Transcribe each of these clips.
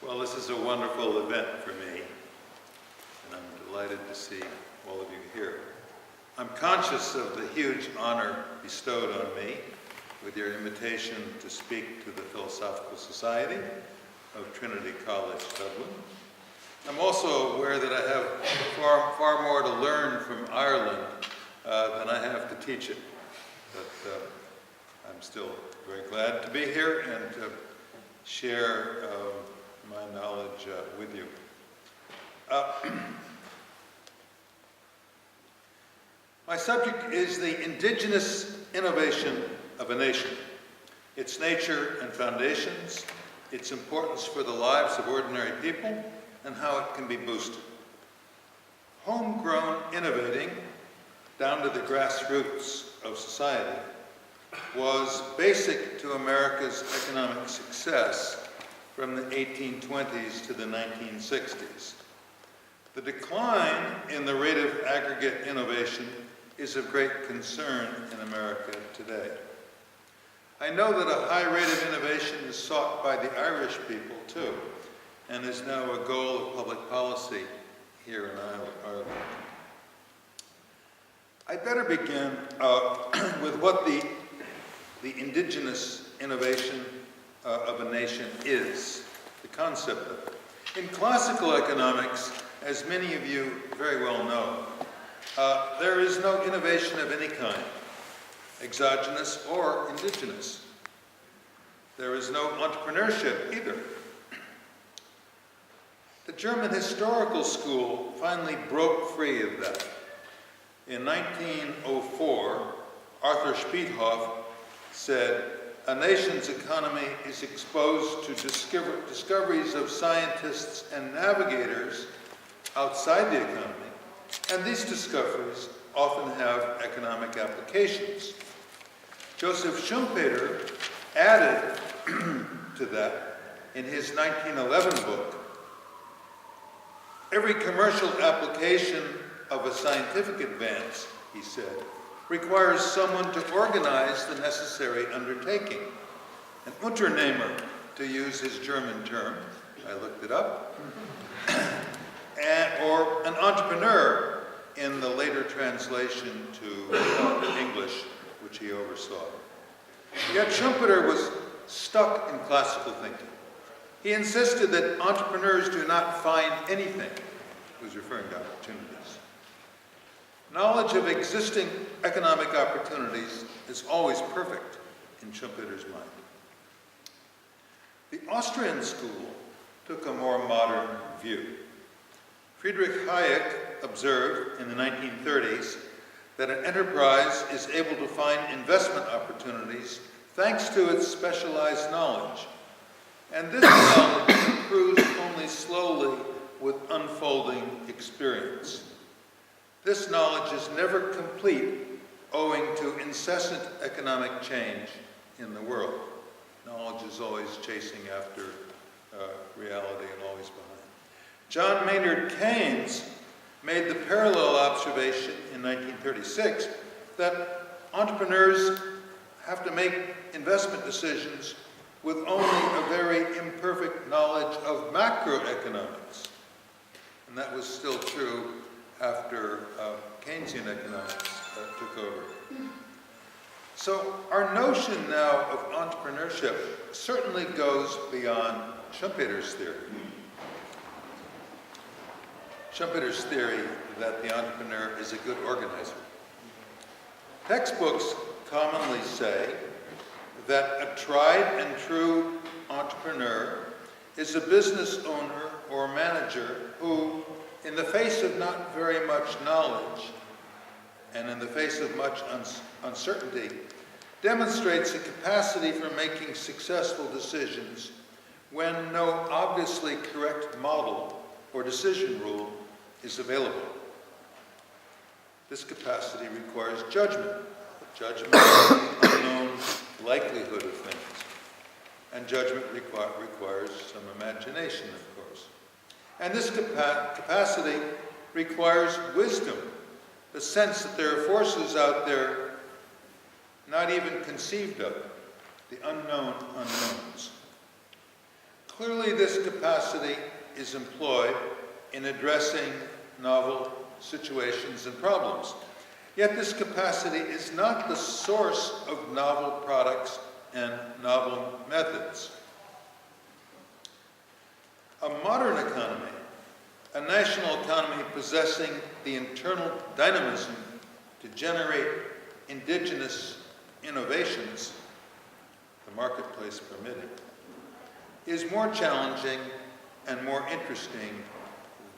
Well, this is a wonderful event for me, and I'm delighted to see all of you here. I'm conscious of the huge honor bestowed on me with your invitation to speak to the Philosophical Society of Trinity College, Dublin. I'm also aware that I have far more to learn from Ireland than I have to teach it. But I'm still very glad to be here and to share my knowledge with you. My subject is the indigenous innovation of a nation, its nature and foundations, its importance for the lives of ordinary people, and how it can be boosted. Homegrown innovating, down to the grassroots of society, was basic to America's economic success from the 1820s to the 1960s. The decline in the rate of aggregate innovation is of great concern in America today. I know that a high rate of innovation is sought by the Irish people too, and is now a goal of public policy here in Ireland. I better begin with what the indigenous innovation of a nation is, the concept of it. In classical economics, as many of you very well know, there is no innovation of any kind, exogenous or indigenous. There is no entrepreneurship either. The German historical school finally broke free of that. In 1904, Arthur Spiethoff said, "A nation's economy is exposed to discoveries of scientists and navigators outside the economy, and these discoveries often have economic applications." Joseph Schumpeter added to that in his 1911 book, "Every commercial application of a scientific advance," he said, "requires someone to organize the necessary undertaking. An Unternehmer, to use his German term, I looked it up, or an entrepreneur in the later translation to English, which he oversaw. Yet Schumpeter was stuck in classical thinking. He insisted that entrepreneurs do not find anything. He was referring to opportunities. Knowledge of existing economic opportunities is always perfect in Schumpeter's mind. The Austrian school took a more modern view. Friedrich Hayek observed in the 1930s that an enterprise is able to find investment opportunities thanks to its specialized knowledge. And this knowledge improves only slowly with unfolding experience. This knowledge is never complete owing to incessant economic change in the world. Knowledge is always chasing after reality and always behind. John Maynard Keynes made the parallel observation in 1936 that entrepreneurs have to make investment decisions with only a very imperfect knowledge of macroeconomics. And that was still true after Keynesian economics took over. So our notion now of entrepreneurship certainly goes beyond Schumpeter's theory. Schumpeter's theory that the entrepreneur is a good organizer. Textbooks commonly say that a tried and true entrepreneur is a business owner or manager who, in the face of not very much knowledge and in the face of much uncertainty, demonstrates a capacity for making successful decisions when no obviously correct model or decision rule is available. This capacity requires judgment. Judgment of the unknown likelihood of things. And judgment requires some imagination, of course. And this capacity requires wisdom, the sense that there are forces out there not even conceived of, the unknown unknowns. Clearly, this capacity is employed in addressing novel situations and problems. Yet this capacity is not the source of novel products and novel methods. A modern economy, a national economy possessing the internal dynamism to generate indigenous innovations, the marketplace permitting, is more challenging and more interesting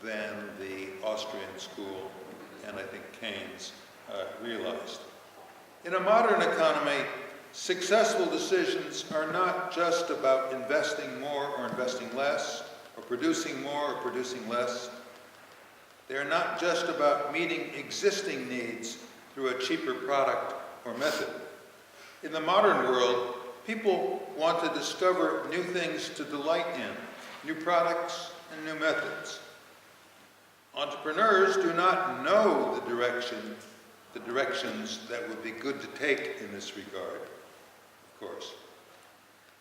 than the Austrian school, and I think Keynes realized. In a modern economy, successful decisions are not just about investing more or investing less, or producing more or producing less. They are not just about meeting existing needs through a cheaper product or method. In the modern world, people want to discover new things to delight in, new products and new methods. Entrepreneurs do not know the directions that would be good to take in this regard, of course.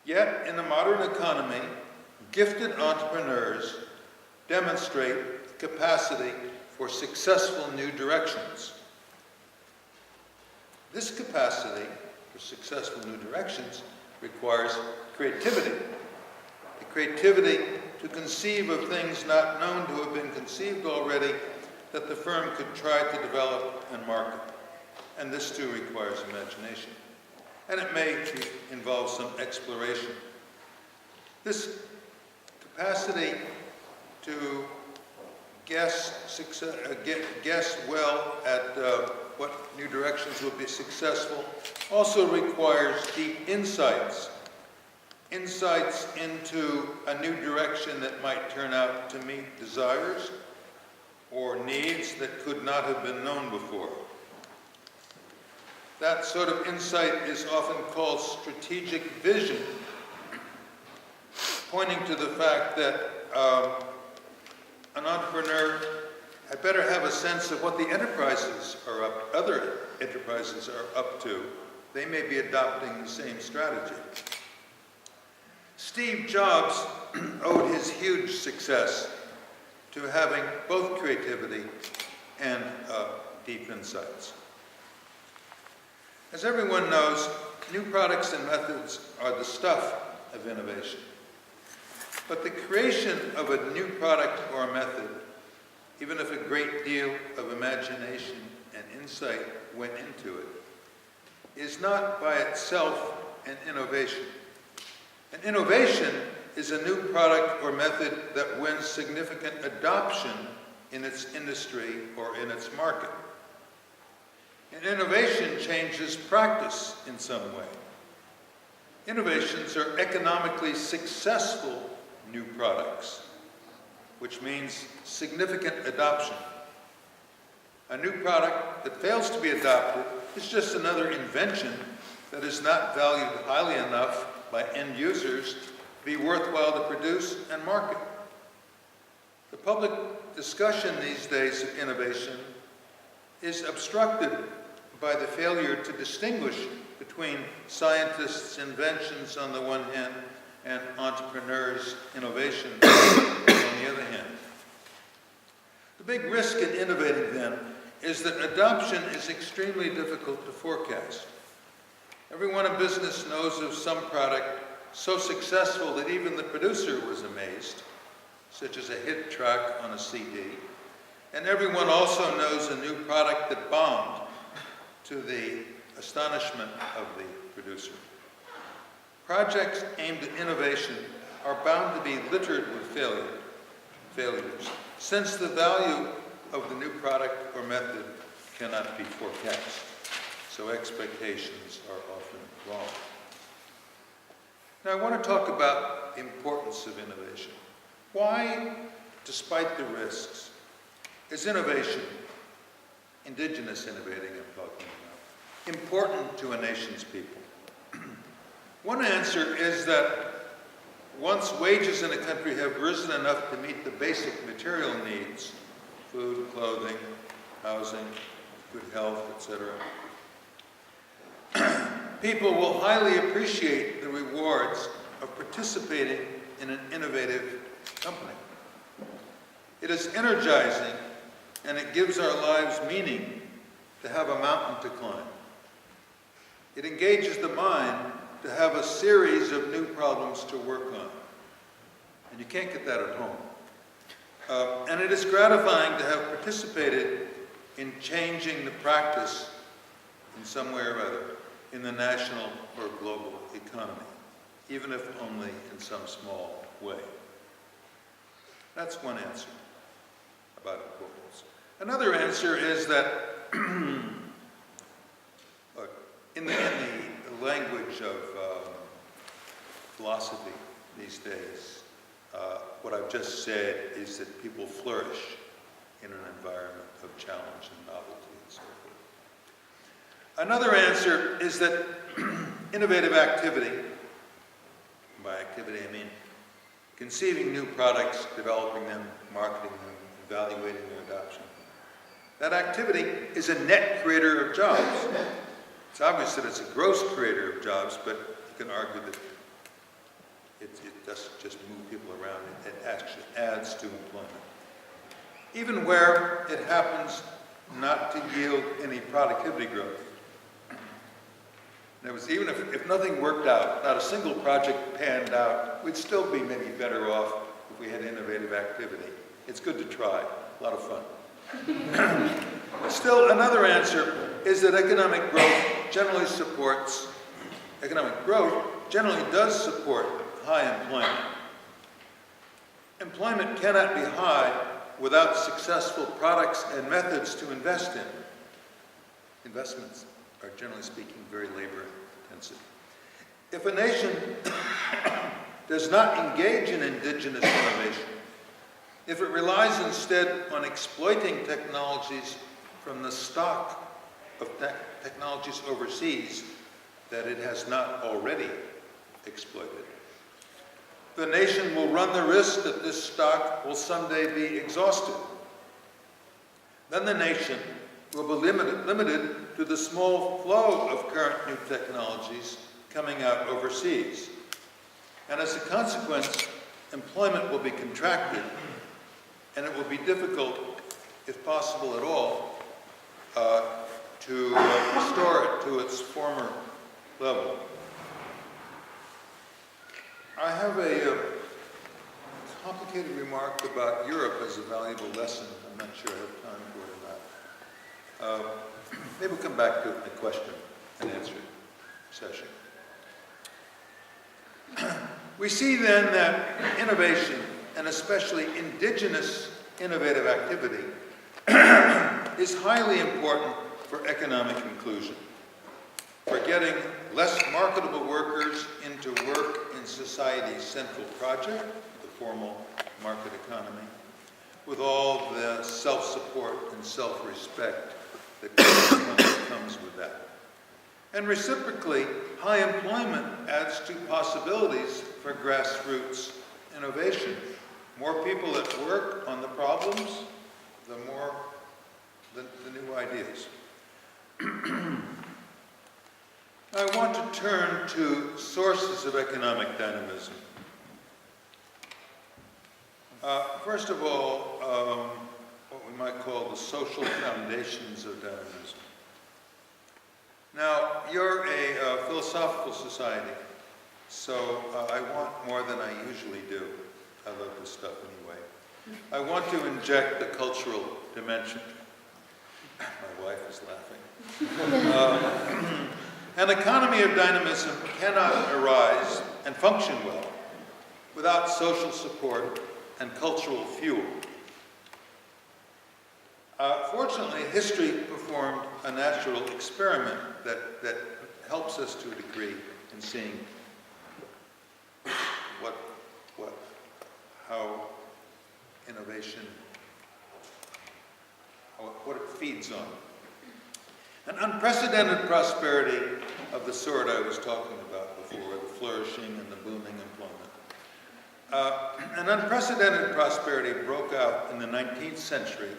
Yet, in the modern economy, gifted entrepreneurs demonstrate capacity for successful new directions. This capacity for successful new directions requires creativity. The creativity to conceive of things not known to have been conceived already that the firm could try to develop and market. And this too requires imagination. And it may involve some exploration. This capacity to guess well at what new directions will be successful also requires deep insights into a new direction that might turn out to meet desires or needs that could not have been known before. That sort of insight is often called strategic vision, pointing to the fact that an entrepreneur had better have a sense of what the other enterprises are up to. They may be adopting the same strategy. Steve Jobs owed his huge success to having both creativity and deep insights. As everyone knows, new products and methods are the stuff of innovation. But the creation of a new product or a method, even if a great deal of imagination and insight went into it, is not by itself an innovation. An innovation is a new product or method that wins significant adoption in its industry or in its market. And innovation changes practice in some way. Innovations are economically successful new products, which means significant adoption. A new product that fails to be adopted is just another invention that is not valued highly enough by end users to be worthwhile to produce and market. The public discussion these days of innovation is obstructed by the failure to distinguish between scientists' inventions on the one hand and entrepreneurs' innovation on the other hand. The big risk in innovating, then, is that adoption is extremely difficult to forecast. Everyone in business knows of some product so successful that even the producer was amazed, such as a hit track on a CD. And everyone also knows a new product that bombed, to the astonishment of the producer. Projects aimed at innovation are bound to be littered with failures, since the value of the new product or method cannot be forecast. So expectations are often wrong. Now I want to talk about the importance of innovation. Why, despite the risks, is innovation, indigenous innovating I'm talking about, important to a nation's people? One answer is that once wages in a country have risen enough to meet the basic material needs, food, clothing, housing, good health, etc., people will highly appreciate the rewards of participating in an innovative company. It is energizing, and it gives our lives meaning to have a mountain to climb. It engages the mind to have a series of new problems to work on. And you can't get that at home. And it is gratifying to have participated in changing the practice in some way or other in the national or global economy, even if only in some small way. That's one answer about importance. Another answer is that look, in the language of philosophy these days, what I've just said is that people flourish in an environment of challenge and novelty and so forth. Another answer is that innovative activity, by activity I mean conceiving new products, developing them, marketing them, evaluating their adoption. That activity is a net creator of jobs. It's obvious that it's a gross creator of jobs, but you can argue that it doesn't just move people around, it actually adds to employment. Even where it happens not to yield any productivity growth. In other words, even if nothing worked out, not a single project panned out, we'd still be maybe better off if we had innovative activity. It's good to try, a lot of fun. Still, another answer is that economic growth generally does support high employment. Employment cannot be high without successful products and methods to invest in. Investments are, generally speaking, very labor intensive. If a nation does not engage in indigenous innovation, if it relies instead on exploiting technologies from the stock of technologies overseas that it has not already exploited, the nation will run the risk that this stock will someday be exhausted. Then the nation will be limited to the small flow of current new technologies coming out overseas. And as a consequence, employment will be contracted, and it will be difficult, if possible at all, to restore it to its former level. I have a complicated remark about Europe as a valuable lesson. I'm not sure I have time for it or not. Maybe we'll come back to it in the question and answer session. We see then that innovation, and especially indigenous innovative activity, is highly important for economic inclusion, for getting less marketable workers into work in society's central project, the formal market economy, with all the self-support and self-respect that comes with that. And reciprocally, high employment adds to possibilities for grassroots innovation. More people at work on the problems, the more the new ideas. I want to turn to sources of economic dynamism. First of all, what we might call the social foundations of dynamism. Now, you're a philosophical society, so I want more than I usually do. I love this stuff anyway. I want to inject the cultural dimension. My wife is laughing. An economy of dynamism cannot arise and function well without social support and cultural fuel. Fortunately, history performed a natural experiment that helps us to a degree in seeing how innovation, what it feeds on. An unprecedented prosperity of the sort I was talking about before, the flourishing and the booming employment. An unprecedented prosperity broke out in the 19th century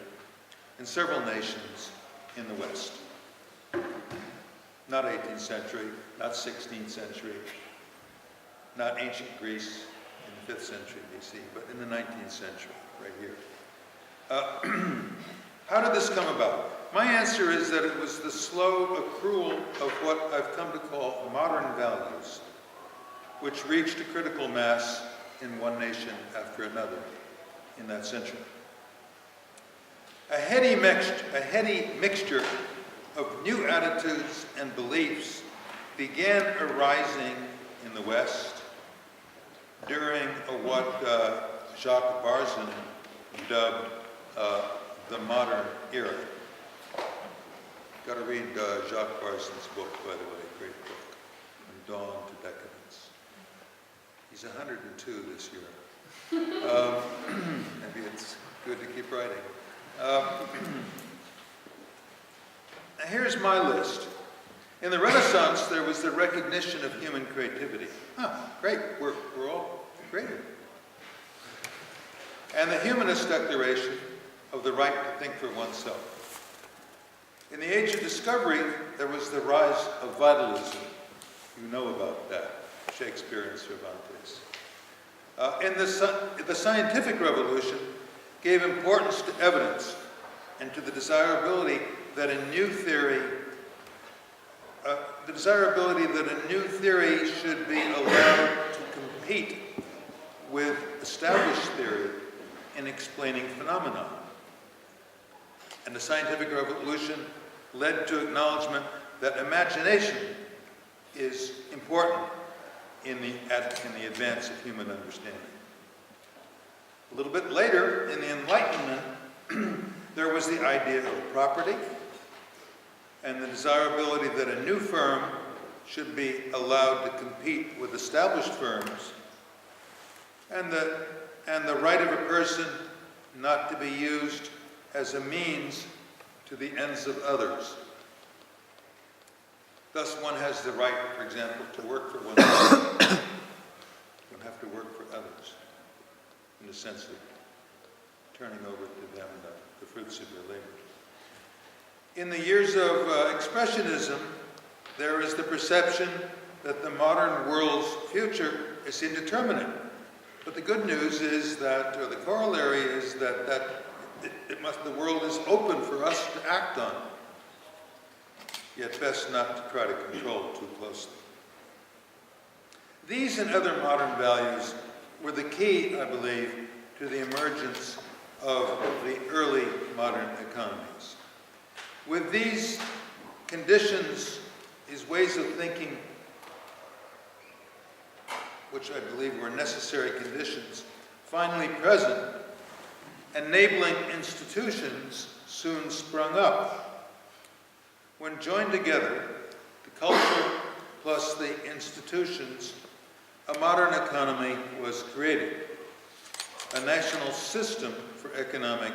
in several nations in the West. Not 18th century, not 16th century, not ancient Greece in 5th century BC, but in the 19th century, right here. How did this come about? My answer is that it was the slow accrual of what I've come to call modern values, which reached a critical mass in one nation after another in that century. A heady mixture of new attitudes and beliefs began arising in the West during what Jacques Barzun dubbed the modern era. Got to read Jacques Barzun's book, by the way, great book, From Dawn to Decadence. He's 102 this year. Maybe it's good to keep writing. Now here's my list. In the Renaissance, there was the recognition of human creativity. Great, we're all creative. And the humanist declaration of the right to think for oneself. In the age of discovery, there was the rise of vitalism. You know about that, Shakespeare and Cervantes. And the scientific revolution gave importance to evidence and to the desirability that a new theory should be allowed to compete with established theory in explaining phenomena. And the scientific revolution led to acknowledgement that imagination is important in the advance of human understanding. A little bit later, in the Enlightenment, there was the idea of property and the desirability that a new firm should be allowed to compete with established firms, and the right of a person not to be used as a means to the ends of others. Thus, one has the right, for example, to work for oneself. You don't have to work for others, in the sense of turning over to them the fruits of your labor. In the years of Expressionism, there is the perception that the modern world's future is indeterminate. But the good news is that, or the corollary is that the world is open for us to act on, yet best not to try to control too closely. These and other modern values were the key, I believe, to the emergence of the early modern economies. With these conditions, these ways of thinking, which I believe were necessary conditions, finally present, enabling institutions soon sprung up. When joined together, the culture plus the institutions, a modern economy was created, a national system for economic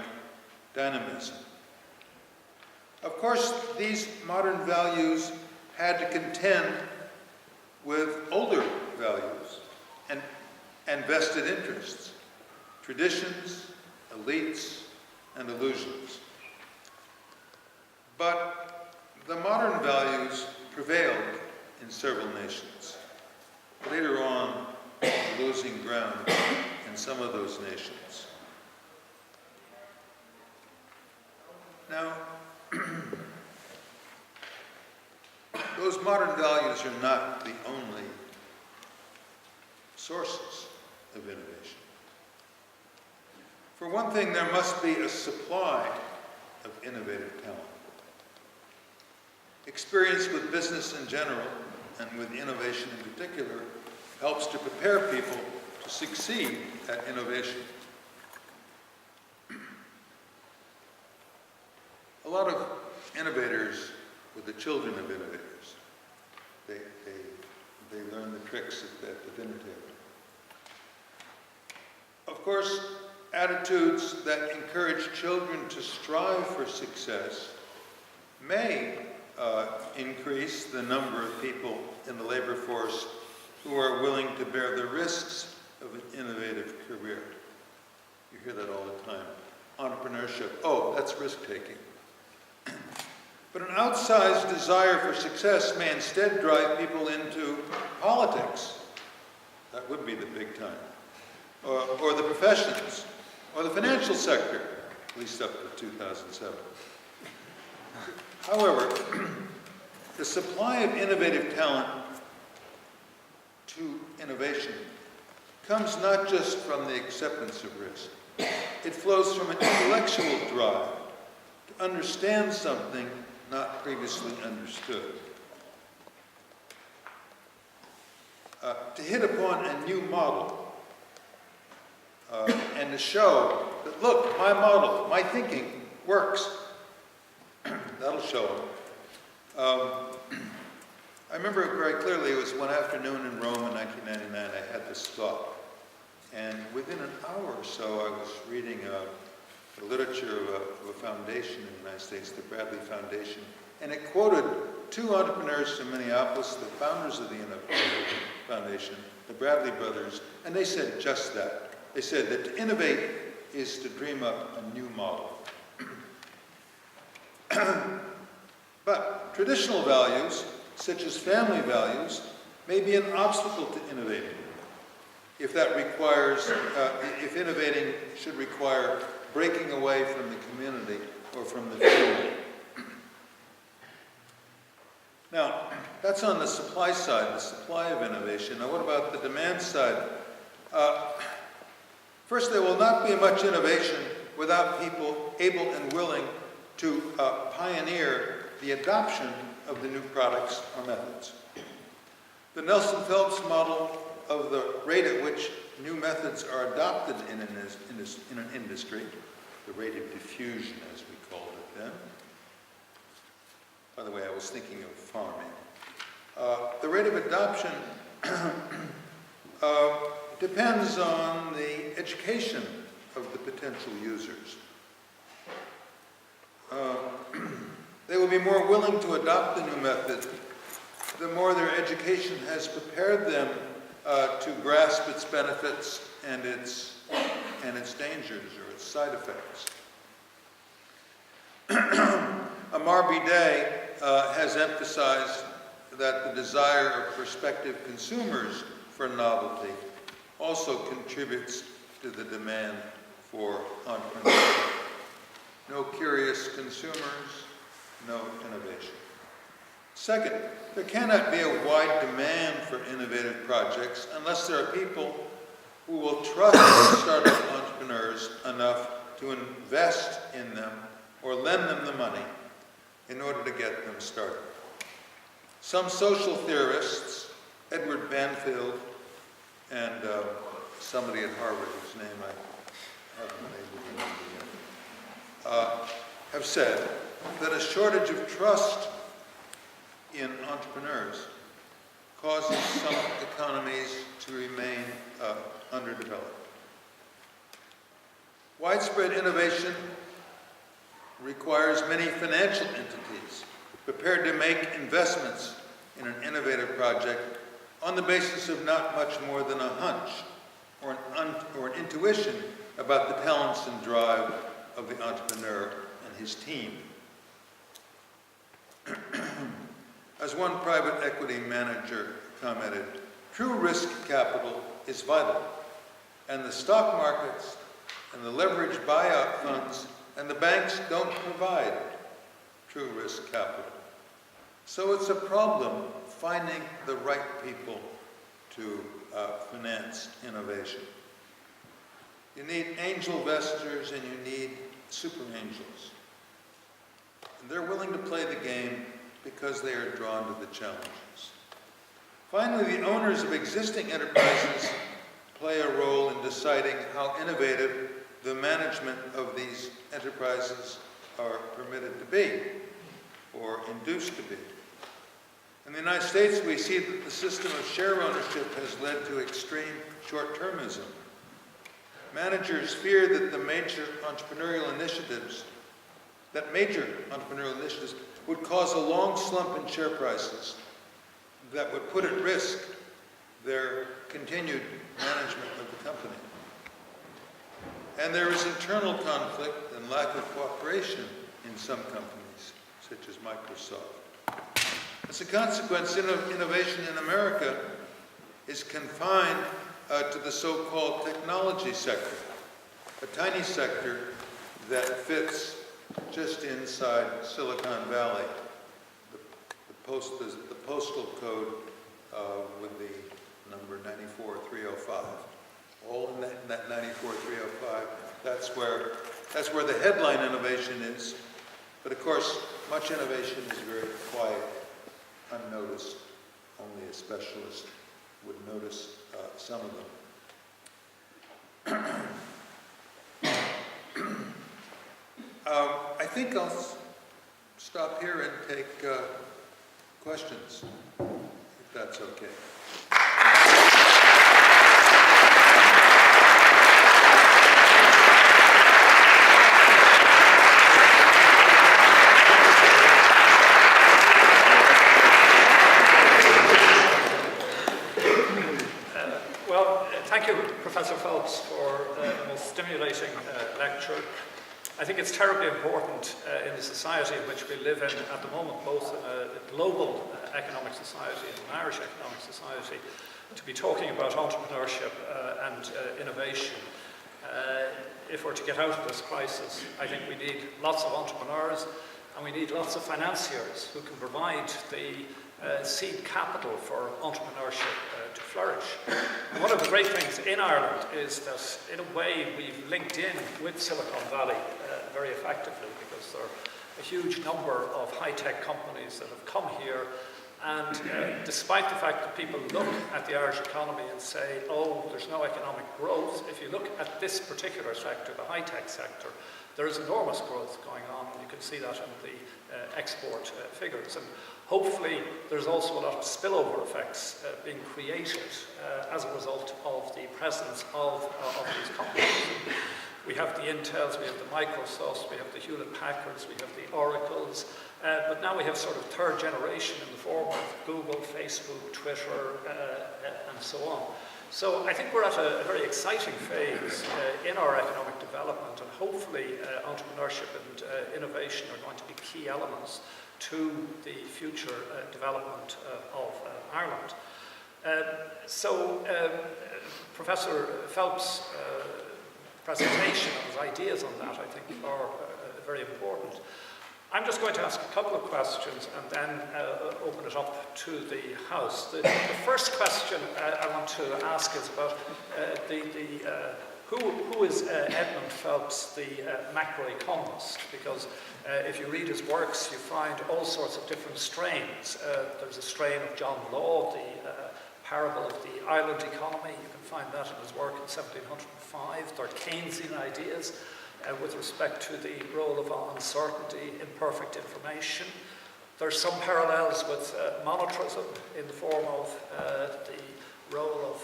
dynamism. Of course, these modern values had to contend with older values and vested interests, traditions, elites, and illusions. But the modern values prevailed in several nations, later on losing ground in some of those nations. Now, those modern values are not the only sources of innovation. For one thing, there must be a supply of innovative talent. Experience with business in general, and with innovation in particular, helps to prepare people to succeed at innovation. A lot of innovators were the children of innovators. They learn the tricks at the dinner table. Of course, attitudes that encourage children to strive for success may increase the number of people in the labor force who are willing to bear the risks of an innovative career. You hear that all the time. Entrepreneurship, oh, that's risk-taking. But an outsized desire for success may instead drive people into politics. That would be the big time. or the professions, or the financial sector, at least up to 2007. However, the supply of innovative talent to innovation comes not just from the acceptance of risk. It flows from an intellectual drive to understand something not previously understood. To hit upon a new model and to show that, look, my model, my thinking works. That'll show them. I remember very clearly, it was one afternoon in Rome in 1999, I had this thought. And within an hour or so, I was reading the literature of a foundation in the United States, the Bradley Foundation, and it quoted two entrepreneurs from Minneapolis, the founders of the foundation, the Bradley brothers, and they said just that. They said that to innovate is to dream up a new model. But traditional values, such as family values, may be an obstacle to innovating. If that requires, if innovating should require breaking away from the community or from the family. Now, that's on the supply side, the supply of innovation. Now, what about the demand side? First, there will not be much innovation without people able and willing to pioneer the adoption of the new products or methods. The Nelson Phelps model of the rate at which new methods are adopted in an industry, the rate of diffusion as we called it then. By the way, I was thinking of farming. The rate of adoption depends on the education of the potential users. They will be more willing to adopt the new method the more their education has prepared them to grasp its benefits and its dangers or its side effects. Amar Bidet has emphasized that the desire of prospective consumers for novelty also contributes to the demand for entrepreneurship. No curious consumers, no innovation. Second, there cannot be a wide demand for innovative projects unless there are people who will trust startup entrepreneurs enough to invest in them or lend them the money in order to get them started. Some social theorists, Edward Banfield and somebody at Harvard whose name I haven't been able to remember yet, have said that a shortage of trust in entrepreneurs causes some economies to remain underdeveloped. Widespread innovation requires many financial entities prepared to make investments in an innovative project on the basis of not much more than a hunch or an intuition about the talents and drive of the entrepreneur and his team. As one private equity manager commented, true risk capital is vital, and the stock markets and the leveraged buyout funds and the banks don't provide true risk capital. So it's a problem finding the right people to finance innovation. You need angel investors and you need super angels. And they're willing to play the game because they are drawn to the challenges. Finally, the owners of existing enterprises play a role in deciding how innovative the management of these enterprises are permitted to be or induced to be. In the United States, we see that the system of share ownership has led to extreme short-termism. Managers fear that major entrepreneurial initiatives would cause a long slump in share prices that would put at risk their continued management of the company. And there is internal conflict and lack of cooperation in some companies, such as Microsoft. As a consequence, innovation in America is confined to the so-called technology sector, a tiny sector that fits just inside Silicon Valley. The postal code with the number 94305. All in that 94305. That's where the headline innovation is. But of course, much innovation is very quiet, unnoticed. Only a specialist would notice some of them. I think I'll stop here and take questions, if that's okay. Thank you, Professor Phelps, for the most stimulating lecture. I think it's terribly important in the society in which we live in at the moment, both a global economic society and an Irish economic society, to be talking about entrepreneurship and innovation. If we're to get out of this crisis, I think we need lots of entrepreneurs and we need lots of financiers who can provide the seed capital for entrepreneurship to flourish. And one of the great things in Ireland is that, in a way, we've linked in with Silicon Valley very effectively, because there are a huge number of high-tech companies that have come here, and despite the fact that people look at the Irish economy and say, oh, there's no economic growth, if you look at this particular sector, the high-tech sector, there is enormous growth going on, and you can see that in the export figures. And hopefully, there's also a lot of spillover effects being created as a result of the presence of these companies. We have the Intels, we have the Microsofts, we have the Hewlett-Packards, we have the Oracles, but now we have sort of third generation in the form of Google, Facebook, Twitter, and so on. So I think we're at a very exciting phase in our economic development, and hopefully entrepreneurship and innovation are going to be key elements to the future development of Ireland. Professor Phelps' presentation and his ideas on that, I think, are very important. I'm just going to ask a couple of questions and then open it up to the House. The first question I want to ask is about who is Edmund Phelps, the macroeconomist? Because if you read his works, you find all sorts of different strains. There's a strain of John Law, the parable of the island economy. You can find that in his work in 1705. There are Keynesian ideas with respect to the role of uncertainty, imperfect information. There's some parallels with monetarism in the form of the role of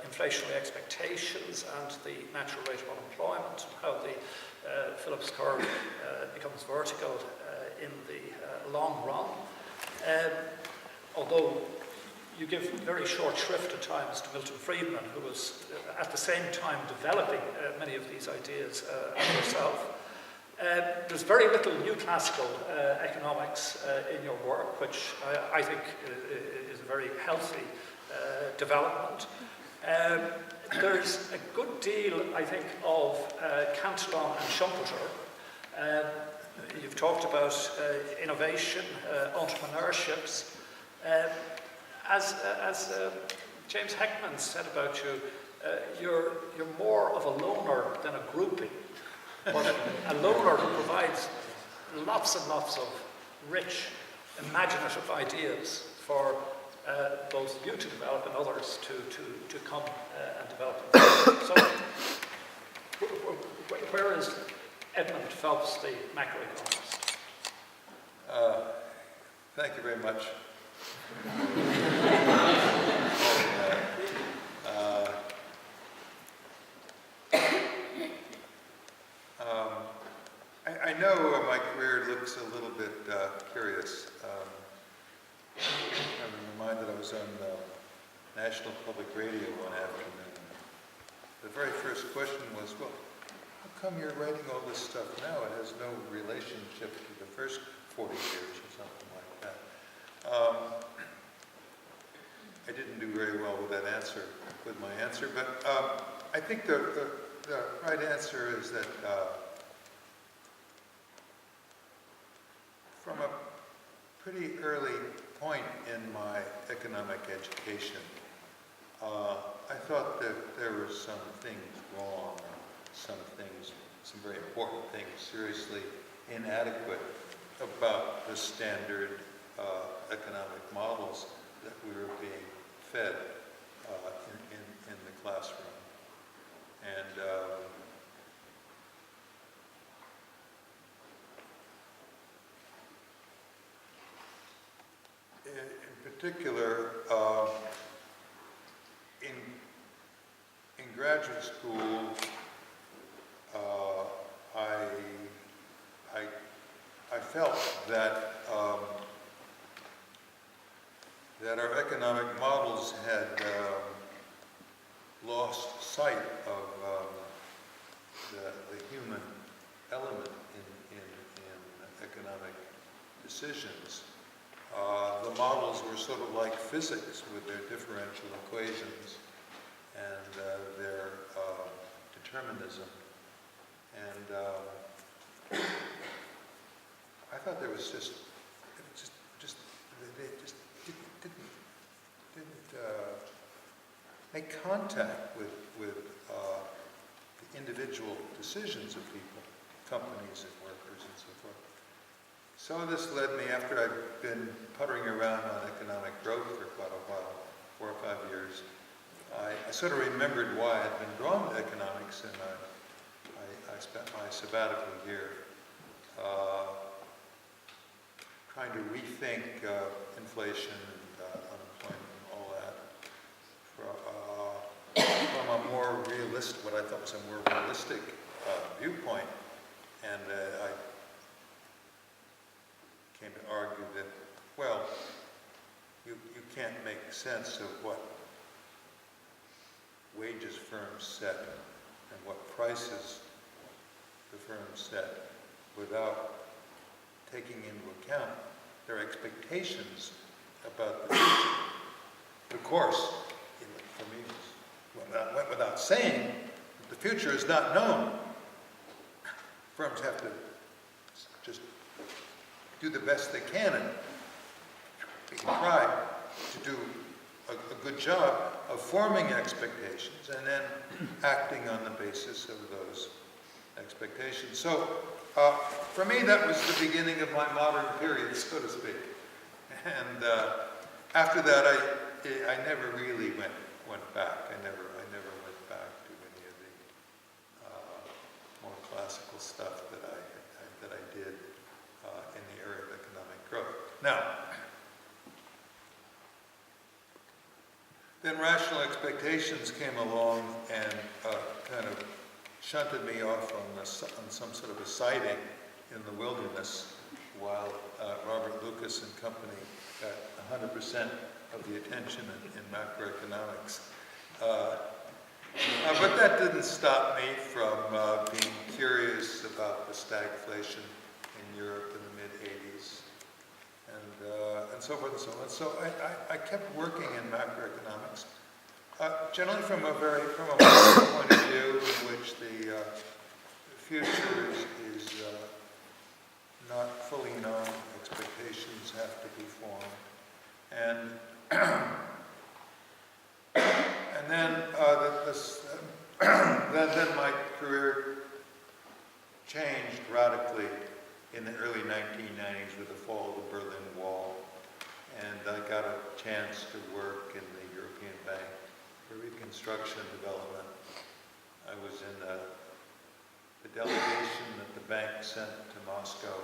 inflationary expectations and the natural rate of unemployment, and how the Phillips curve becomes vertical in the long run. Although you give very short shrift at times to Milton Friedman, who was at the same time developing many of these ideas as yourself. There's very little new classical economics in your work, which I think is a very healthy development. There's a good deal, I think, of Cantillon and Schumpeter. You've talked about innovation, entrepreneurships. As James Heckman said about you, you're more of a loner than a groupie, but a loner who provides lots and lots of rich, imaginative ideas for both you to develop and others to come and develop themselves. So, where is Edmund Phelps, the macroeconomist? Thank you very much. I know my career looks a little bit curious. I'm reminded I was on National Public Radio one afternoon. The very first question was, well, how come you're writing all this stuff now? It has no relationship to the first 40 years or something like that. I didn't do very well with that answer, of with my answer, but I think the right answer is that from a pretty early point in my economic education, I thought that there were some things wrong, some very important things seriously inadequate about the standard economic models that we were being fed in the classroom. And in particular, in graduate school, I felt that that our economic models had lost sight of the human element in economic decisions. The models were sort of like physics with their differential equations and their determinism. And I thought there was just they just didn't make contact with the individual decisions of people, companies and workers and so forth. So this led me, after I'd been puttering around on economic growth for quite a while, 4 or 5 years, I sort of remembered why I'd been drawn to economics, and I spent my sabbatical year trying to rethink inflation and unemployment and all that from a more realistic, what I thought was a more realistic viewpoint. And I came to argue that, well, you can't make sense of what wages firms set and what prices the firms set without taking into account their expectations about the future. Of course, for me, went without saying that the future is not known. Firms have to just do the best they can and try to do a good job of forming expectations and then acting on the basis of those expectations. So for me, that was the beginning of my modern period, so to speak. And after that, I never really went back. I never went back to any of the more classical stuff that I did in the area of economic growth. Now, then rational expectations came along and kind of shunted me off on some sort of a siding in the wilderness while Robert Lucas and company got 100% of the attention in macroeconomics. But that didn't stop me from being curious about the stagflation in Europe in the mid-'80s and so forth and so on. So I kept working in macroeconomics, generally from a macro point of view in which the future is not fully known, expectations have to be formed. And then my career changed radically in the early 1990s with the fall of the Berlin Wall, and I got a chance to work in the European Bank for Reconstruction and Development. I was in the delegation that the bank sent to Moscow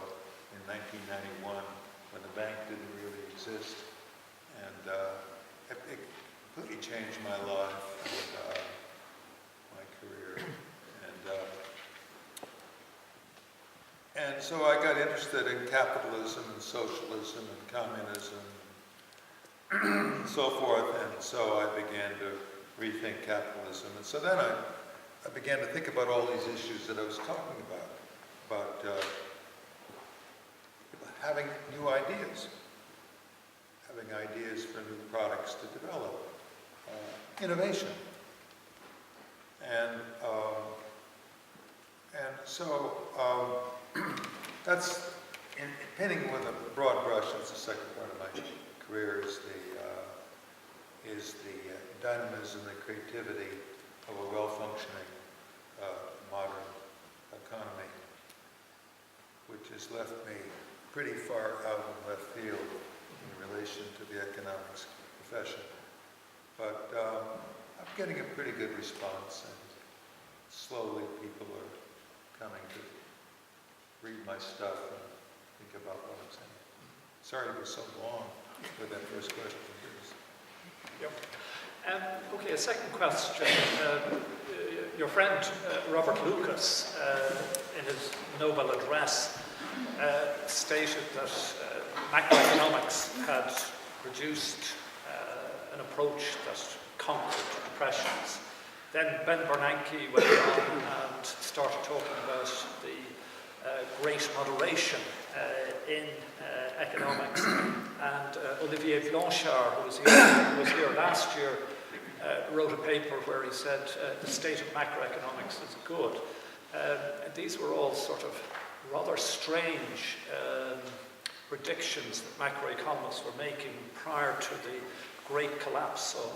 in 1991 when the bank didn't really exist, and it completely changed my life and my career. And so I got interested in capitalism and socialism and communism and so forth, and so I began to rethink capitalism. And so then I began to think about all these issues that I was talking about having new ideas, having ideas for new products to develop, innovation. so that's, in painting with a broad brush, that's the second part of my career, is the dynamism, the creativity of a well-functioning modern economy, which has left me pretty far out in left field in relation to the economics profession. But I'm getting a pretty good response, and slowly people are coming to read my stuff and think about what I'm saying. Sorry it was so long with that first question. Yep. Okay, a second question. Your friend Robert Lucas, in his Nobel address, stated that macroeconomics had produced an approach that conquered depressions. Then Ben Bernanke went on and started talking about the great moderation in economics. And Olivier Blanchard, who was here last year, wrote a paper where he said the state of macroeconomics is good. These were all sort of rather strange predictions that macroeconomists were making prior to the great collapse of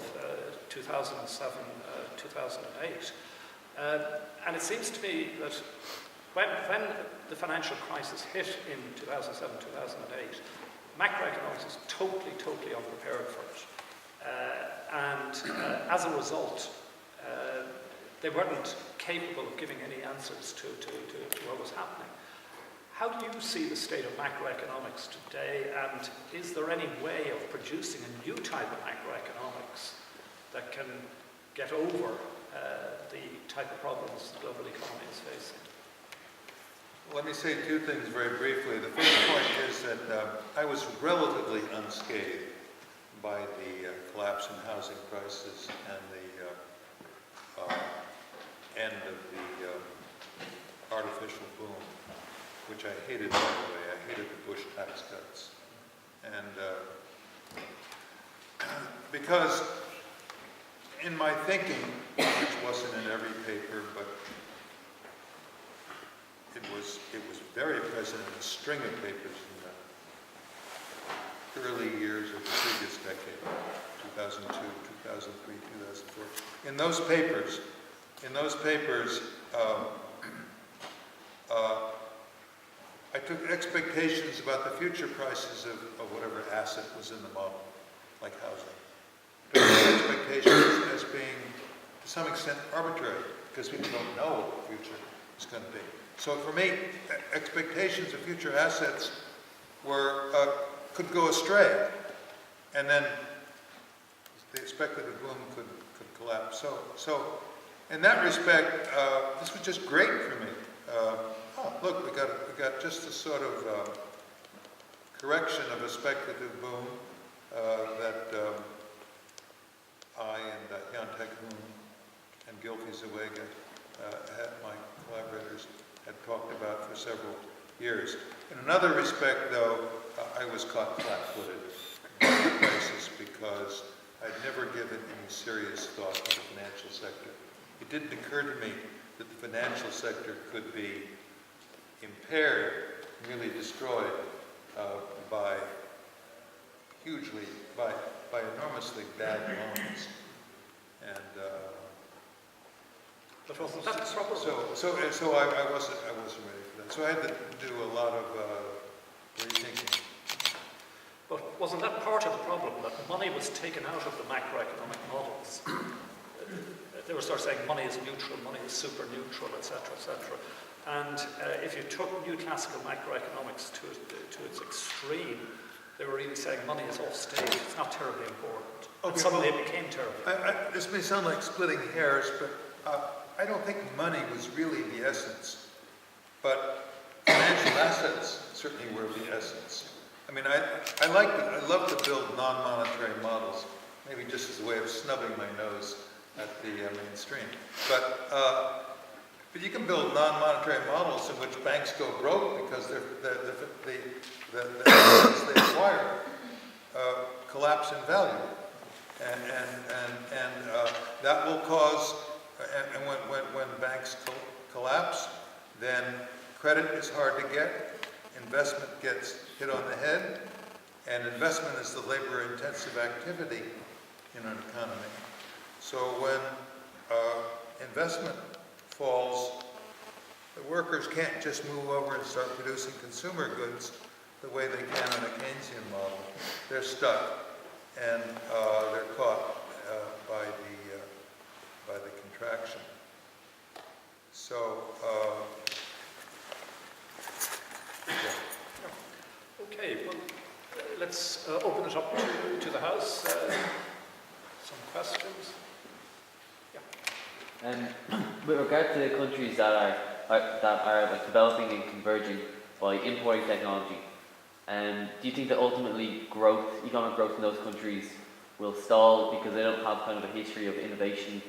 2007, 2008. And it seems to me that when the financial crisis hit in 2007, 2008, macroeconomics was totally unprepared for it. And as a result, they weren't capable of giving any answers to what was happening. How do you see the state of macroeconomics today, and is there any way of producing a new type of macroeconomics that can get over the type of problems the global economy is facing? Let me say two things very briefly. The first point is that I was relatively unscathed by the collapse in housing prices and the end of the artificial boom, which I hated, by the way. I hated the Bush tax cuts. And because in my thinking, which wasn't in every paper, but it was very present in a string of papers in the early years of the previous decade, 2002, 2003, 2004. In those papers, I took expectations about the future prices of whatever asset was in the model, like housing. I took those expectations as being, to some extent, arbitrary, because people don't know what the future is going to be. So for me, expectations of future assets could go astray, and then the speculative boom could collapse. So in that respect, this was just great for me. Look, we got just a sort of correction of a speculative boom that I and Jan Tekmoon and Gylfi Zewega, my collaborators, had talked about for several years. In another respect, though, I was caught flat-footed by the crisis because I'd never given any serious thought to the financial sector. It didn't occur to me that the financial sector could be impaired, nearly destroyed by enormously bad loans. And but wasn't that the problem? so I wasn't ready for that. So I had to do a lot of rethinking. But wasn't that part of the problem, that money was taken out of the macroeconomic models? They were sort of saying money is neutral, money is super neutral, etc., etc. And if you took new classical macroeconomics to its extreme, they were really saying money is off stage, it's not terribly important. Okay, and suddenly it became terrible. This may sound like splitting hairs, but I don't think money was really the essence. But financial assets certainly were the essence. I mean, I love to build non-monetary models, maybe just as a way of snubbing my nose at the mainstream. But you can build non-monetary models in which banks go broke because the assets they acquire collapse in value, and that will cause, and when banks collapse, then credit is hard to get, investment gets hit on the head, and investment is the labor-intensive activity in an economy. So when investment falls, the workers can't just move over and start producing consumer goods the way they can in a Keynesian model. They're stuck, and they're caught by the contraction. So, yeah. Okay, well, let's open it up to the House. Some questions? Yeah. With regard to the countries that are like developing and converging by importing technology, do you think that ultimately economic growth in those countries will stall because they don't have kind of a history of innovation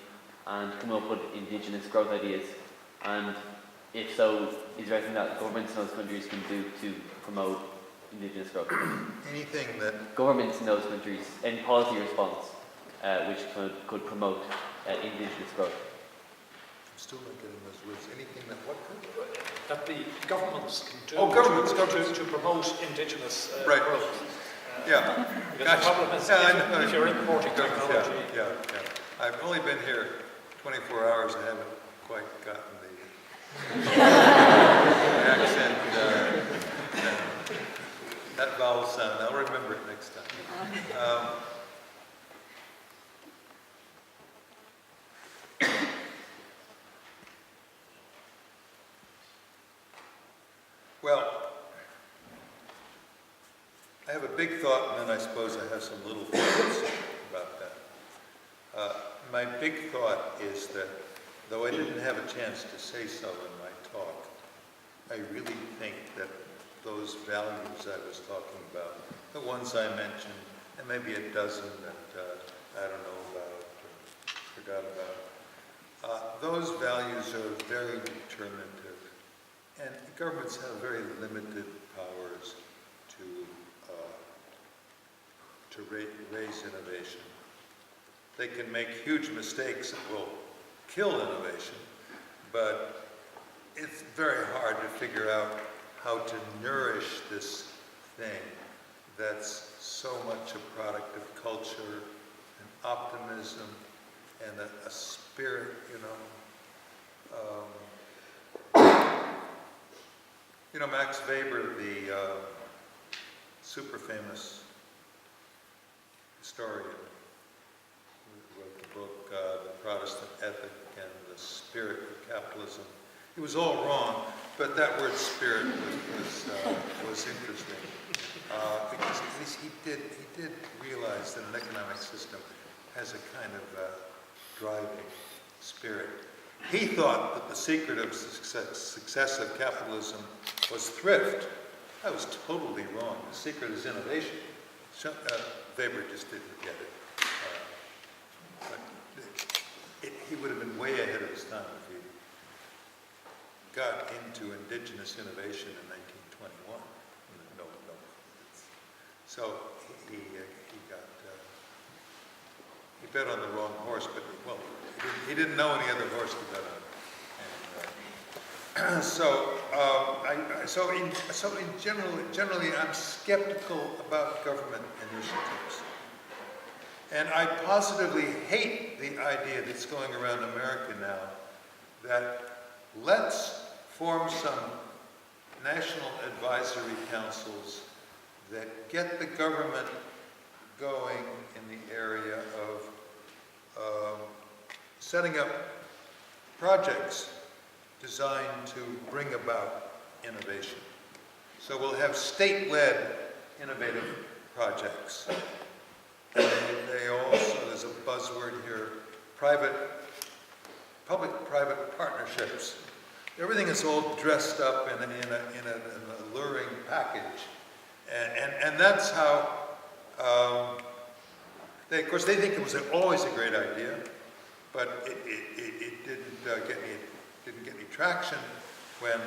and coming up with indigenous growth ideas? And if so, is there anything that governments in those countries can do to promote indigenous growth? Anything that Governments in those countries, any policy response which could promote indigenous growth? I'm still not getting those words. Anything that what could? That the governments can do Governments to promote indigenous right. growth. Yeah. Because the problem is if you're importing technology. Yeah. I've only been here 24 hours. I haven't quite gotten the accent, that vowel sound. I'll remember it next time. Well, I have a big thought, and then I suppose I have some little thoughts about that. My big thought is that, though I didn't have a chance to say so in my talk, I really think that those values I was talking about, the ones I mentioned, and maybe a dozen that I don't know about or forgot about, those values are very determinative. And governments have very limited powers to raise innovation. They can make huge mistakes that will kill innovation, but it's very hard to figure out how to nourish this thing that's so much a product of culture and optimism and a spirit, Max Weber, the super famous historian who wrote the book, The Protestant Ethic and the Spirit of Capitalism. He was all wrong, but that word spirit was interesting because at least he did realize that an economic system has a kind of driving spirit. He thought that the secret of success of capitalism was thrift. That was totally wrong. The secret is innovation. Weber just didn't get it. He would have been way ahead of his time if he got into indigenous innovation in 1921. No. So he bet on the wrong horse, but he didn't know any other horse to bet on. And generally, I'm skeptical about government initiatives, and I positively hate the idea that's going around America now that let's form some national advisory councils that get the government going in the area of setting up projects designed to bring about innovation. So we'll have state-led innovative projects. And they also, there's a buzzword here, public-private partnerships. Everything is all dressed up in an alluring package. And that's how, they think it was always a great idea, but it didn't get any traction when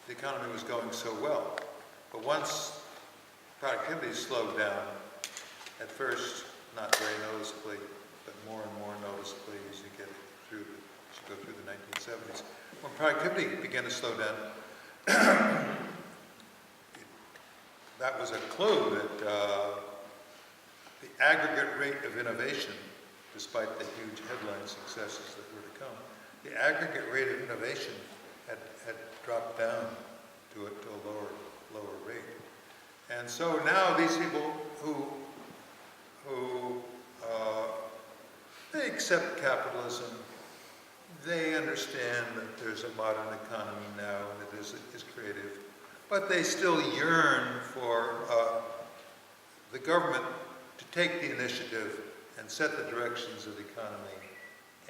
the economy was going so well. But once productivity slowed down, At first, not very noticeably, but more and more noticeably as you get through as you go through the 1970s. When productivity began to slow down, that was a clue that the aggregate rate of innovation, despite the huge headline successes that were to come, the aggregate rate of innovation had dropped down to a lower rate. And so now these people who they accept capitalism, they understand that there's a modern economy now and it is creative, but they still yearn for the government to take the initiative and set the directions of the economy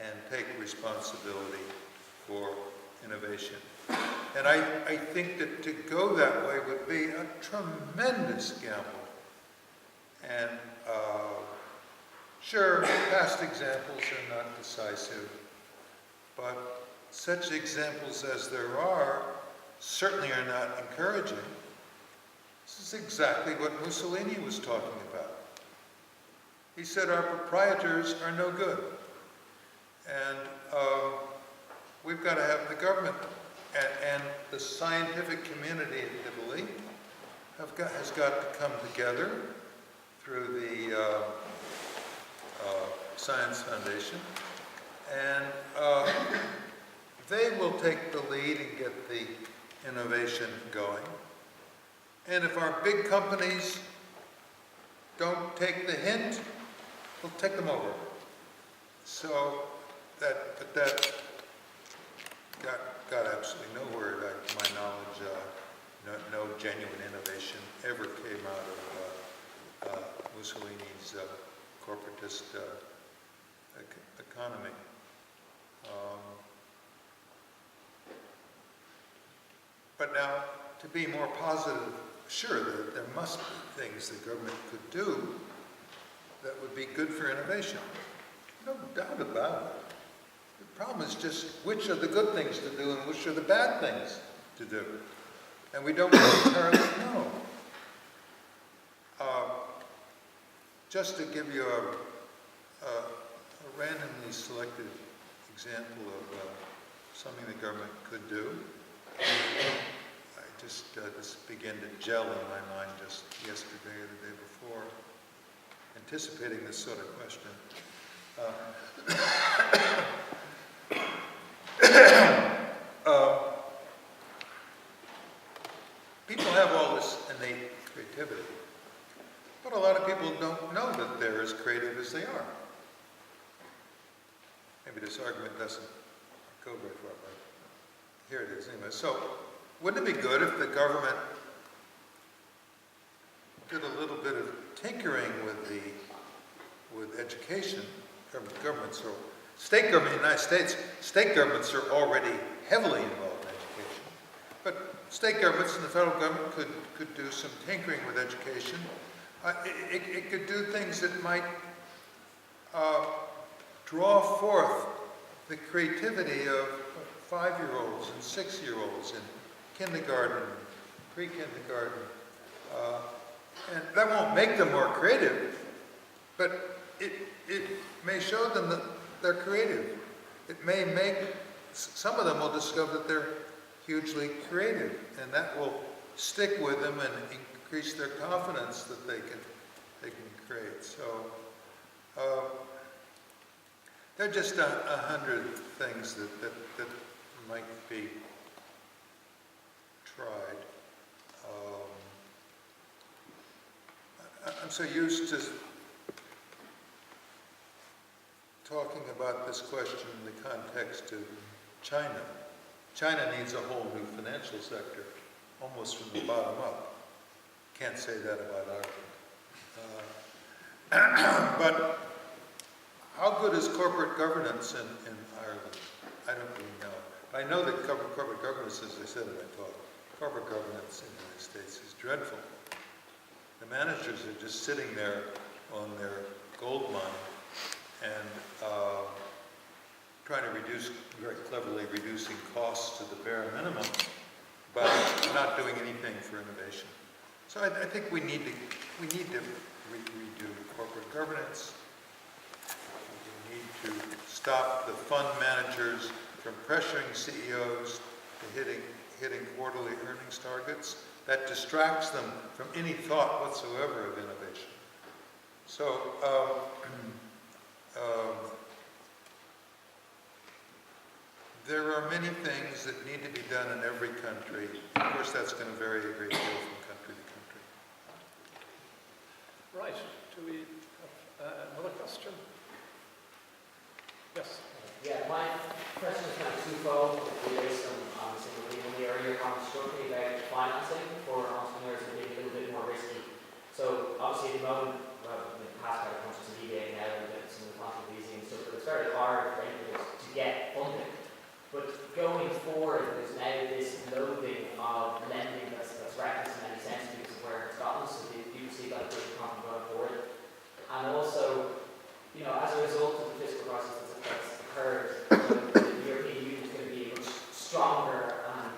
and take responsibility for innovation. And I think that to go that way would be a tremendous gamble. And sure, past examples are not decisive, but such examples as there are certainly are not encouraging. This is exactly what Mussolini was talking about. He said our proprietors are no good. And we've got to have the government and the scientific community in Italy has got to come together through the Science Foundation, and they will take the lead and get the innovation going. And if our big companies don't take the hint, we'll take them over. So that got absolutely nowhere. To my knowledge, no genuine innovation ever came out of Mussolini's corporatist economy. But now, to be more positive, sure, there must be things the government could do that would be good for innovation. No doubt about it. The problem is just which are the good things to do and which are the bad things to do. And we don't really entirely know. Just to give you a randomly selected example of something the government could do, this began to gel in my mind just yesterday or the day before, anticipating this sort of question. People have all this innate creativity, but a lot of people don't know that they're as creative as they are. Maybe this argument doesn't go very far, but here it is anyway. So, wouldn't it be good if the government did a little bit of tinkering with education? Governments are, state government in the United States, state governments are already heavily involved in education. But state governments and the federal government could do some tinkering with education. It could do things that might draw forth the creativity of 5-year-olds and 6-year-olds in kindergarten, pre-kindergarten. And that won't make them more creative, but it may show them that they're creative. It may make, some of them will discover that they're hugely creative, and that will stick with them and increase their confidence that they can create. So there are just 100 things that might be tried. I'm so used to talking about this question in the context of China. China needs a whole new financial sector, almost from the bottom up. Can't say that about Ireland. But how good is corporate governance in Ireland? I don't really know. I know that corporate governance, as I said in my talk, corporate governance in the United States is dreadful. The managers are just sitting there on their gold mine and trying to reduce, very cleverly reducing costs to the bare minimum, but not doing anything for innovation. So I think we need to redo corporate governance. We need to stop the fund managers from pressuring CEOs to hitting quarterly earnings targets. That distracts them from any thought whatsoever of innovation. So there are many things that need to be done in every country. Of course, that's going to vary a great deal from country to country. Right. Do we have another question? Yes. Yeah, my question is kind of twofold. Based on one of the earlier comments talking about financing for entrepreneurs and being a little bit more risky. So obviously at the moment, well, in the past kind of countries are deviating now and some of the quantum easy and stuff, but it's very hard for anybody to get funding. But going forward, there's now this loathing of lending that's reckless in any sense because of where it's gotten. So do you see that big problem going forward? And also, you know, as a result of the fiscal crisis that's occurred, the European Union is going to be a much stronger and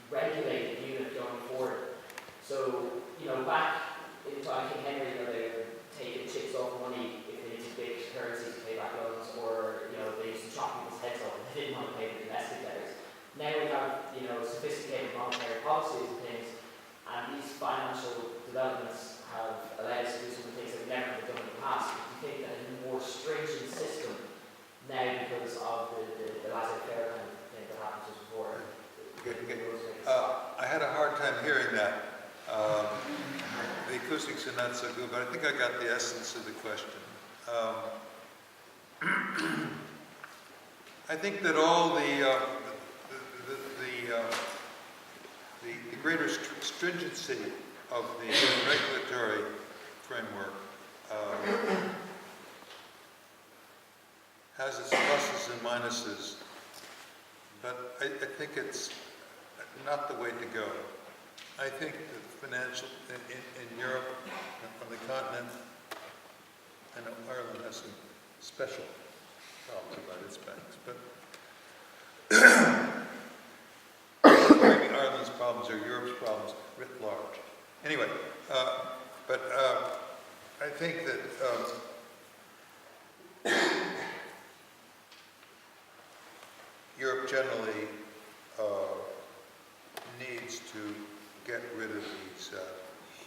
regulated unit going forward. So, you know, back in time, King Henry, you know, they were taking chips off money if they needed big currency to pay back loans, or, you know, they used to chop people's heads off if they didn't want to pay the domestic debtors. Now we have, you know, sophisticated monetary policies and things, and these financial developments have allowed us to do some of the things that we never have done in the past. Do you think that a more stringent system now, because of the laissez-faire kind of thing that happened just before? I had a hard time hearing that. The acoustics are not so good, but I think I got the essence of the question. I think that all the greater stringency of the regulatory framework has its pluses and minuses, but I think it's not the way to go. I think the financial, in Europe, on the continent, I know Ireland has some special problems about its banks, but maybe Ireland's problems are Europe's problems writ large. Anyway, but I think that Europe generally needs to get rid of these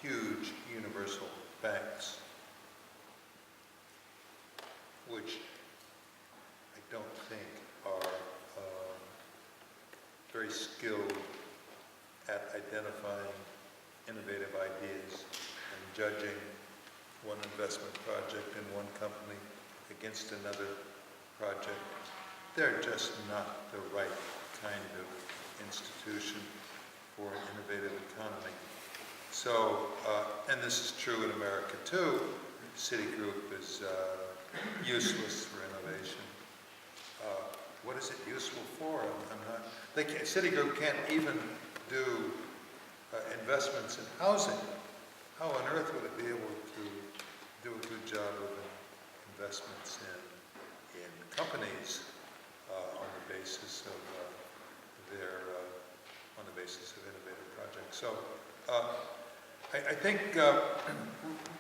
huge universal banks, which I don't think are very skilled at identifying innovative ideas and judging one investment project in one company against another project. They're just not the right kind of institution for an innovative economy. So, and this is true in America too. Citigroup is useless for innovation. What is it useful for? Citigroup can't even do investments in housing. How on earth would it be able to do a good job of investments in companies on the basis of innovative projects? So I think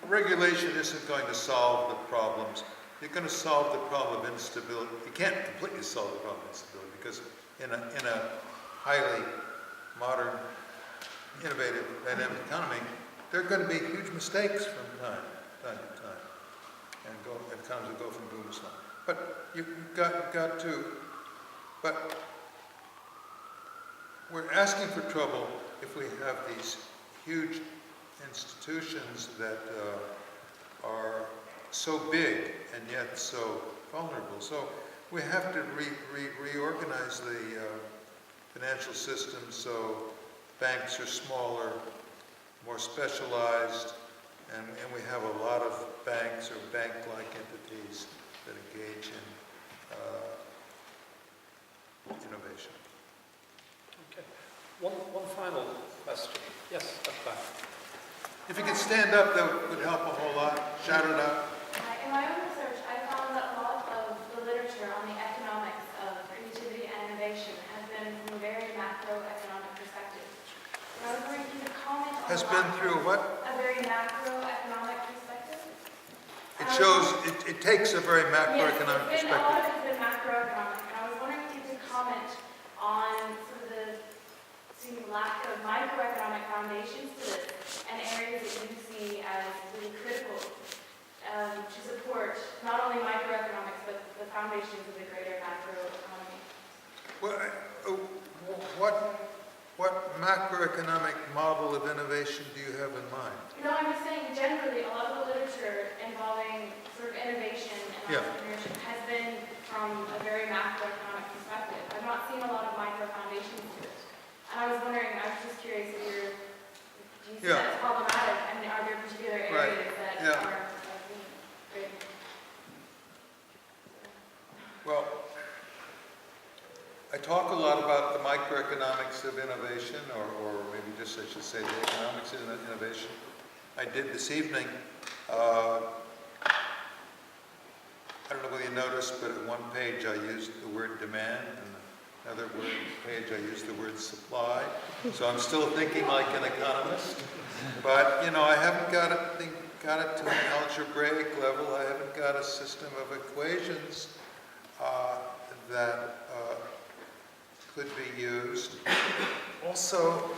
regulation isn't going to solve the problems. You're going to solve the problem of instability. You can't completely solve the problem of instability because in a highly modern, innovative, dynamic economy, there are going to be huge mistakes from time to time, and economies will go from boom to slump. But you've got to. But we're asking for trouble if we have these huge institutions that are so big and yet so vulnerable. So we have to reorganize the financial system so banks are smaller, more specialized, and we have a lot of banks or bank-like entities that engage in innovation. Okay. One final question. Yes, up back. If you could stand up, that would help a whole lot. Shout it out. In my own research, I found that a lot of the literature on the economics of creativity and innovation has been from a very macroeconomic perspective. And I was wondering if you could comment on Has been through what? a very macroeconomic perspective. It shows, it takes a very macroeconomic Yes, a lot perspective. of it's been macroeconomic, and I was wondering if you could comment on sort of the seeming lack of microeconomic foundations to this, and areas that you see as really critical to support not only microeconomics, but the foundations of the greater macroeconomy. What macroeconomic model of innovation do you have in mind? No, I'm just saying generally a lot of the literature involving sort of innovation and entrepreneurship has been from a very macroeconomic perspective. I've not seen a lot of micro foundations to it. And I was wondering, I was just curious if do you see that as problematic? I mean, are there particular areas that are being great? Well, I talk a lot about the microeconomics of innovation, or maybe just I should say the economics of innovation. I did this evening. I don't know whether you noticed, but at one page I used the word demand, and another page I used the word supply. So I'm still thinking like an economist, but you know, I haven't got it to an algebraic level. I haven't got a system of equations that could be used. Also,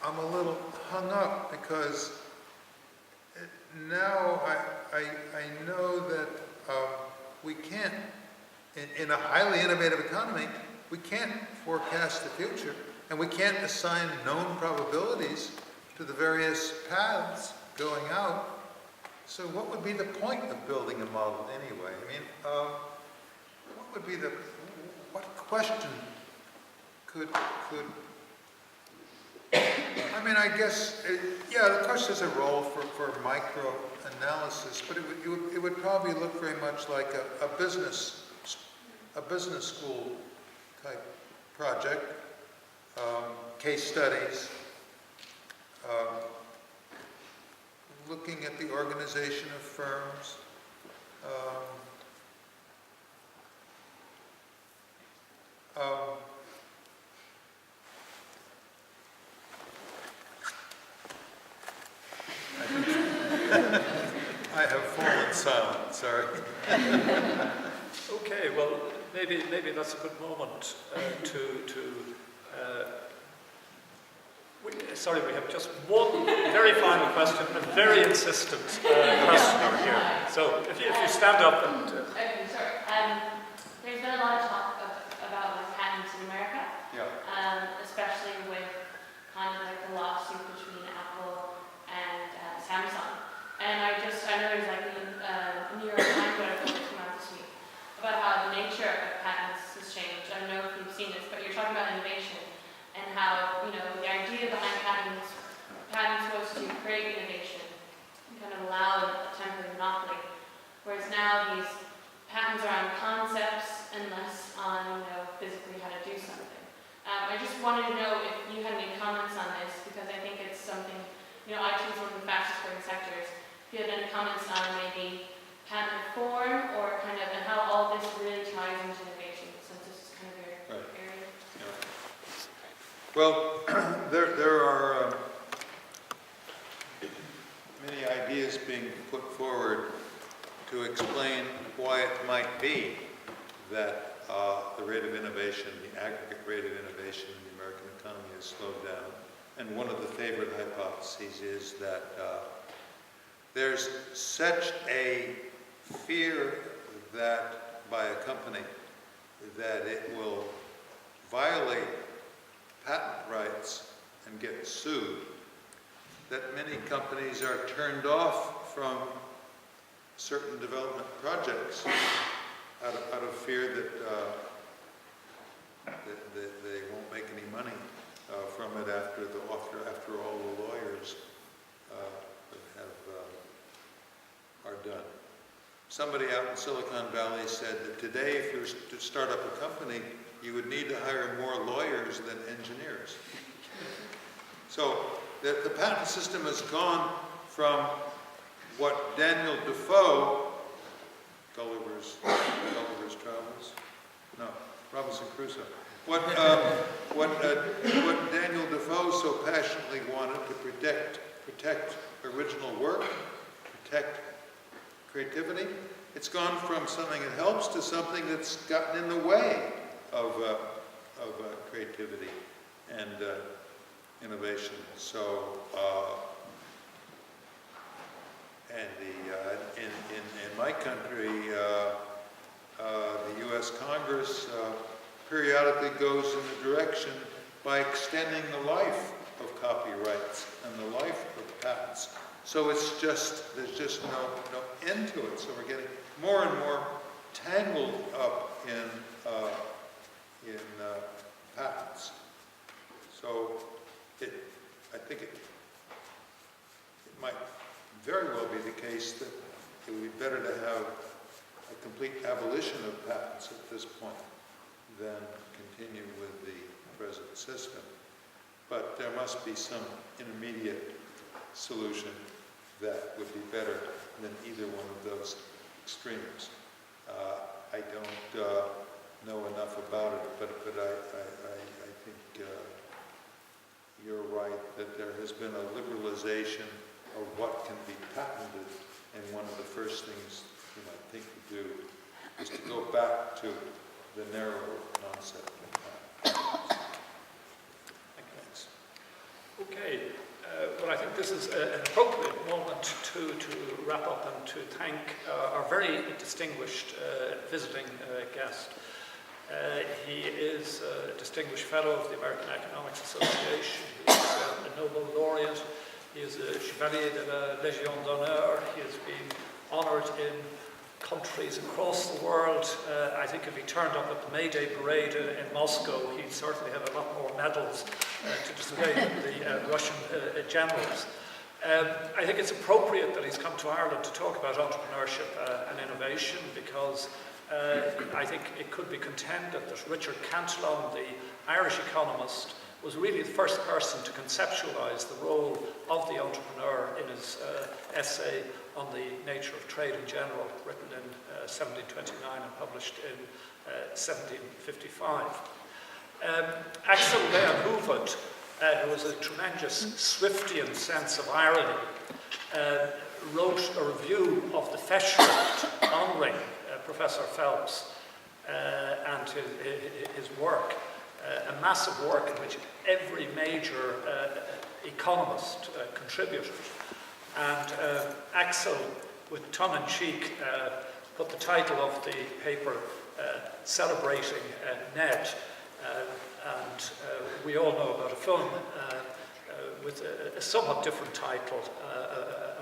I'm a little hung up because now I know that we can't, in a highly innovative economy, we can't forecast the future, and we can't assign known probabilities to the various paths going out. So what would be the point of building a model anyway? I mean, what question could I mean, I guess, of course there's a role for micro-analysis, but it would probably look very much like a business school type project, case studies, looking at the organization of firms, I have fallen silent, sorry. Okay, well, maybe that's a good moment sorry, we have just one very final question, a very insistent questioner here. So if you stand up and... Okay, sorry. There's been a lot of talk about like patents in America, especially with kind of like the lawsuit between Apple and Samsung. And I know there's like a New York Times article that came out this week about how the nature of patents has changed. I don't know if you've seen this, but you're talking about innovation and how, you know, the idea behind patents was to create innovation and kind of allow a temporary monopoly. Whereas now these patents are on concepts and less on, you know, physically how to do something. I just wanted to know if you had any comments on this, because I think it's something, you know, IT is one of the fastest growing sectors. If you had any comments on maybe patent reform or kind of, and how all this really ties into innovation, since this is kind of your area. Well, there are many ideas being put forward to explain why it might be that the rate of innovation, the aggregate rate of innovation in the American economy has slowed down. And one of the favorite hypotheses is that there's such a fear that by a company that it will violate patent rights and get sued, that many companies are turned off from certain development projects out of fear that they won't make any money from it after all the lawyers are done. Somebody out in Silicon Valley said that today, if you were to start up a company, you would need to hire more lawyers than engineers. So the patent system has gone from what Daniel Defoe, Gulliver's Travels? No, Robinson Crusoe. What Daniel Defoe so passionately wanted to protect original work, protect creativity, it's gone from something that helps to something that's gotten in the way of creativity and innovation. So, in my country, the U.S. Congress periodically goes in the direction by extending the life of copyrights and the life of patents. So it's just, there's just no end to it. So we're getting more and more tangled up in patents. So I think it might very well be the case that it would be better to have a complete abolition of patents at this point than continue with the present system. But there must be some intermediate solution that would be better than either one of those extremes. I don't know enough about it, but I think you're right that there has been a liberalization of what can be patented, and one of the first things you might think to do is to go back to the narrower concept of patents. Thanks. Okay, well, I think this is an appropriate moment to wrap up and to thank our very distinguished visiting guest. He is a distinguished fellow of the American Economics Association. He is a Nobel laureate. He is a Chevalier de la Légion d'honneur. He has been honoured in countries across the world. I think if he turned up at the May Day parade in Moscow, he'd certainly have a lot more medals to display than the Russian generals. I think it's appropriate that he's come to Ireland to talk about entrepreneurship and innovation, because I think it could be contended that Richard Cantillon, the Irish economist, was really the first person to conceptualize the role of the entrepreneur in his essay on the nature of trade in general, written in 1729 and published in 1755. Axel van Hoeven, who has a tremendous Swiftian sense of irony, wrote a review of the Festschrift honoring Professor Phelps and his work, a massive work in which every major economist contributed. And Axel, with tongue-in-cheek, put the title of the paper Celebrating Ned. And we all know about a film with a somewhat different title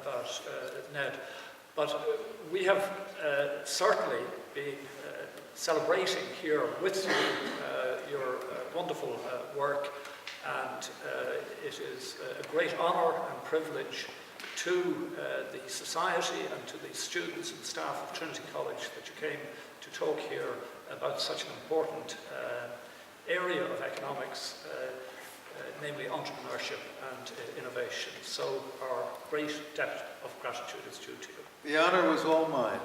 about Ned. But we have certainly been celebrating here with you your wonderful work, and it is a great honour and privilege to the Society and to the students and staff of Trinity College that you came to talk here about such an important area of economics, namely entrepreneurship and innovation. So our great debt of gratitude is due to you. The honour was all mine.